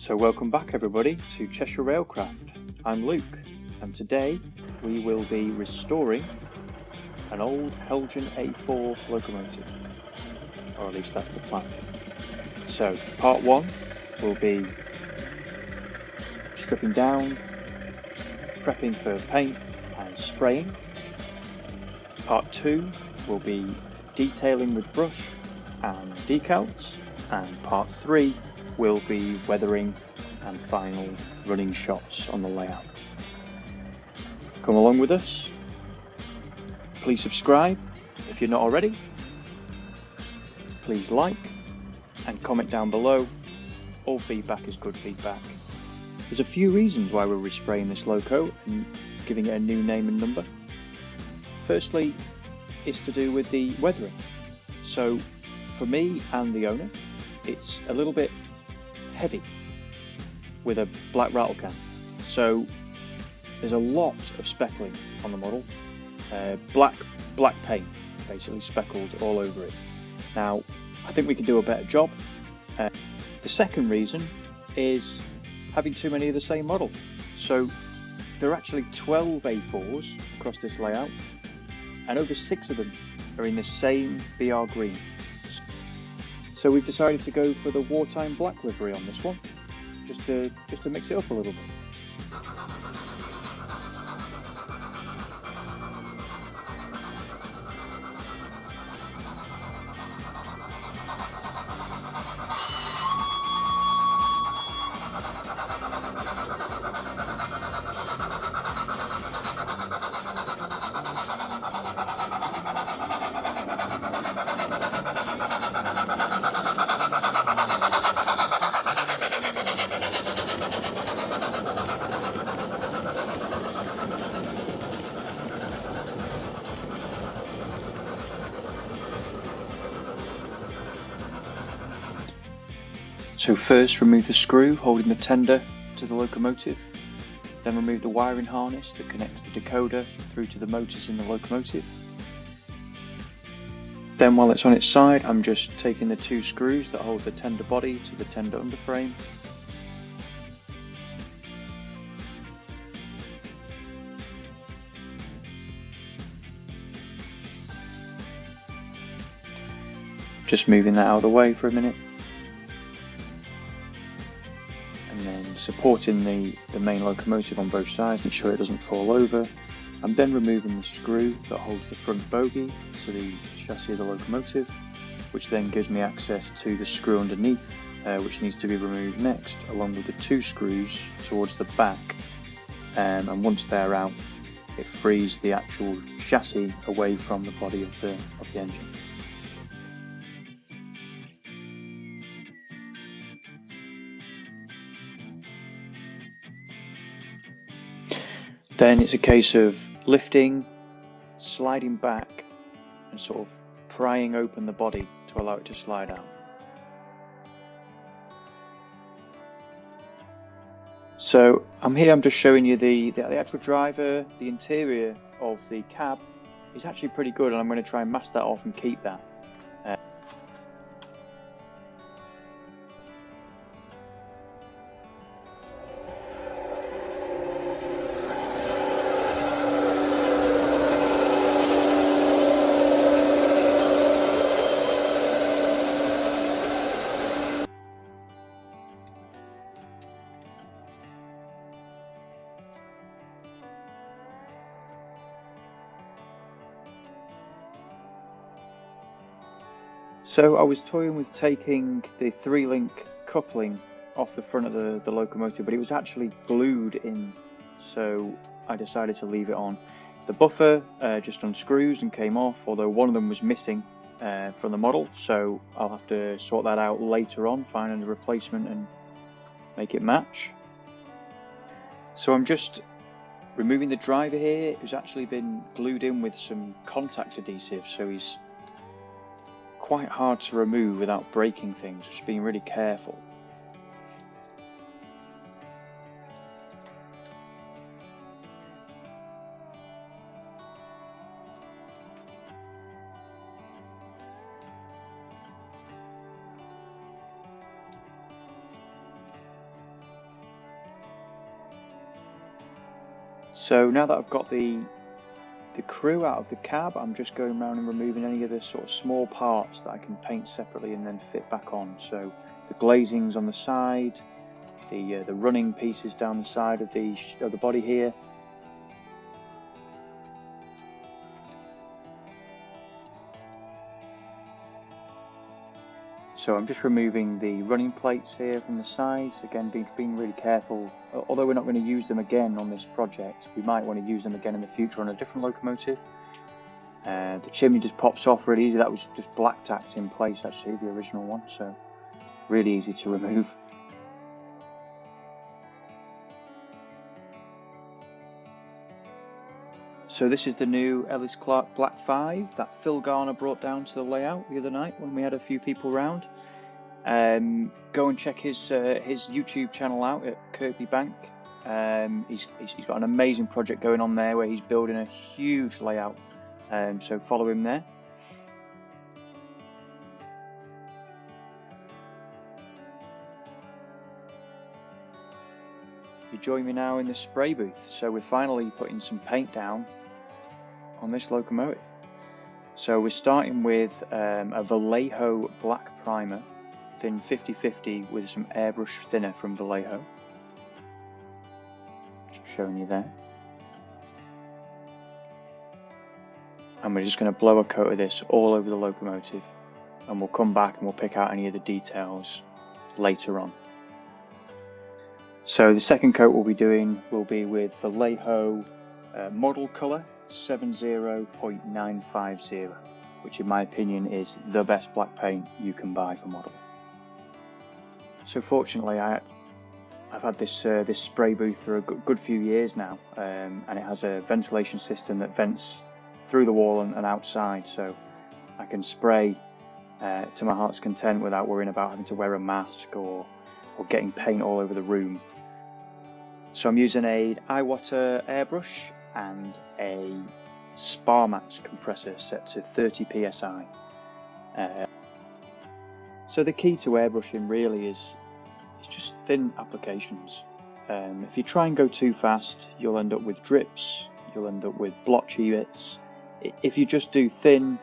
So welcome back everybody to Cheshire Railcraft. I'm Luke, and today we will be restoring an old Heljan A4 locomotive, or at least that's the plan. So part one will be stripping down, prepping for paint and spraying. Part two will be detailing with brush and decals, and part three will be weathering and final running shots on the layout. Come along with us. Please subscribe if you're not already. Please like and comment down below. All feedback is good feedback. There's a few reasons why we're respraying this loco and giving it a new name and number. Firstly, it's to do with the weathering. So for me and the owner, it's a little bit heavy with a black rattle can. So there's a lot of speckling on the model. Black paint basically speckled all over it. Now I think we could do a better job. The second reason is having too many of the same model. So there are actually 12 A4s across this layout, and over 6 of them are in the same BR green. So we've decided to go for the wartime black livery on this one, just to mix it up a little bit. So first remove the screw holding the tender to the locomotive, then remove the wiring harness that connects the decoder through to the motors in the locomotive. Then while it's on its side, I'm just taking the 2 screws that hold the tender body to the tender underframe. Just moving that out of the way for a minute. And then supporting the main locomotive on both sides, make sure it doesn't fall over. I'm then removing the screw that holds the front bogie to the chassis of the locomotive, which then gives me access to the screw underneath, which needs to be removed next, along with the 2 screws towards the back. And once they're out, it frees the actual chassis away from the body of the engine. Then it's a case of lifting, sliding back, and sort of prying open the body to allow it to slide out. So I'm just showing you the actual driver. The interior of the cab is actually pretty good, and I'm going to try and mask that off and keep that. So I was toying with taking the 3-link coupling off the front of the locomotive, but it was actually glued in, so I decided to leave it on. The buffer just unscrews and came off, although one of them was missing from the model, so I'll have to sort that out later on, find a replacement and make it match. So I'm just removing the driver here, who's actually been glued in with some contact adhesive, so he's quite hard to remove without breaking things, just being really careful. So now that I've got the crew out of the cab, I'm just going around and removing any of the sort of small parts that I can paint separately and then fit back on. So the glazings on the side, the running pieces down the side of the body here. So I'm just removing the running plates here from the sides, again being really careful. Although we're not going to use them again on this project, we might want to use them again in the future on a different locomotive. The chimney just pops off really easy. That was just black tacked in place actually, the original one, so really easy to remove. So this is the new Ellis Clark Black 5 that Phil Garner brought down to the layout the other night when we had a few people round. Go and check his YouTube channel out at Kirkby Bank. He's got an amazing project going on there where he's building a huge layout, so follow him there. You join me now in the spray booth, so we're finally putting some paint down on this locomotive. So we're starting with a Vallejo black primer, thin 50/50 with some airbrush thinner from Vallejo. Just showing you there. And we're just going to blow a coat of this all over the locomotive, and we'll come back and we'll pick out any of the details later on. So the second coat we'll be doing will be with Vallejo model colour 70.950, which in my opinion is the best black paint you can buy for model. So fortunately I've had this spray booth for a good few years now, and it has a ventilation system that vents through the wall and outside, so I can spray to my heart's content without worrying about having to wear a mask or getting paint all over the room. So I'm using an Iwata airbrush and a Sparmax compressor set to 30 psi. So the key to airbrushing really is just thin applications. If you try and go too fast, you'll end up with drips, you'll end up with blotchy bits. If you just do thin,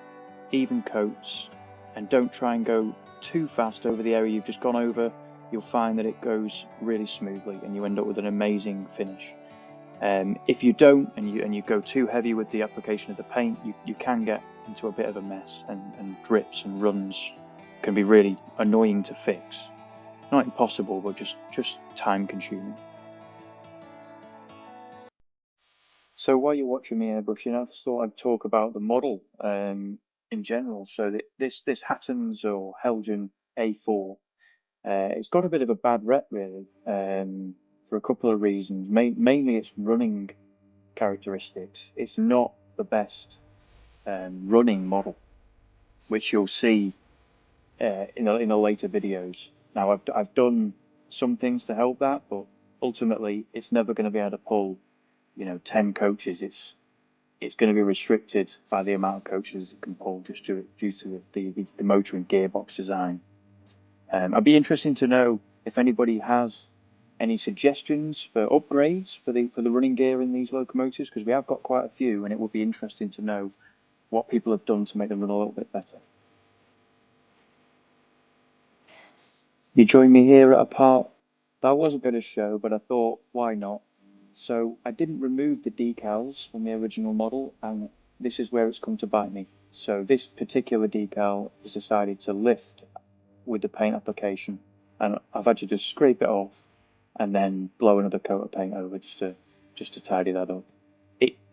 even coats and don't try and go too fast over the area you've just gone over, you'll find that it goes really smoothly and you end up with an amazing finish. If you don't and you go too heavy with the application of the paint, you can get into a bit of a mess, and drips and runs can be really annoying to fix. Not impossible, but just time consuming. So while you're watching me airbrushing, I thought I'd talk about the model in general. So this Hattons or Heljan A4, it's got a bit of a bad rep really, for a couple of reasons. Mainly its running characteristics. It's not the best running model, which you'll see in the later videos. Now I've done some things to help that, but ultimately it's never going to be able to pull 10 coaches. It's going to be restricted by the amount of coaches it can pull just due to the motor and gearbox design. I'd be interested to know if anybody has any suggestions for upgrades for the running gear in these locomotives, because we have got quite a few, and it would be interesting to know what people have done to make them run a little bit better. You join me here at a part that I wasn't going to show, but I thought, why not? So I didn't remove the decals from the original model, and this is where it's come to bite me. So this particular decal is decided to lift with the paint application, and I've had to just scrape it off and then blow another coat of paint over just to tidy that up.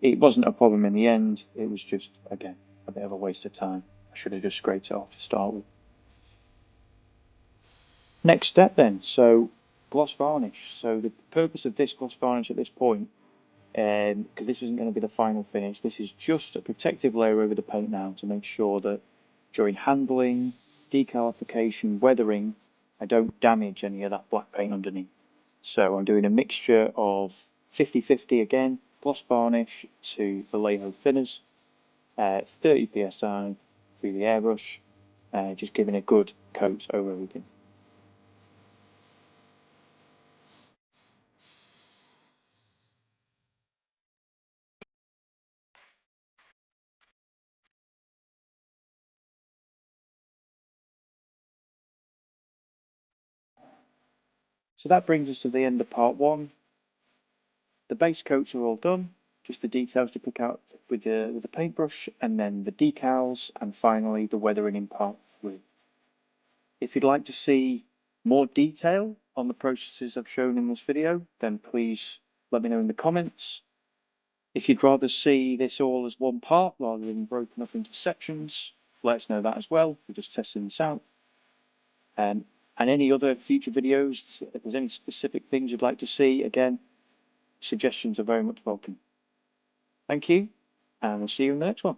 It wasn't a problem in the end. It was just, again, a bit of a waste of time. I should have just scraped it off to start with. Next step then, so gloss varnish. So the purpose of this gloss varnish at this point, because this isn't going to be the final finish, this is just a protective layer over the paint now to make sure that during handling, decal application, weathering, I don't damage any of that black paint underneath. So I'm doing a mixture of 50/50 again, gloss varnish to Vallejo thinners, 30 psi through the airbrush, just giving a good coat over everything. So that brings us to the end of part 1. The base coats are all done, just the details to pick out with the paintbrush, and then the decals, and finally the weathering in part 3. If you'd like to see more detail on the processes I've shown in this video, then please let me know in the comments. If you'd rather see this all as one part rather than broken up into sections, let us know that as well. We're just testing this out. And any other future videos, if there's any specific things you'd like to see, again, suggestions are very much welcome. Thank you, and we'll see you in the next one.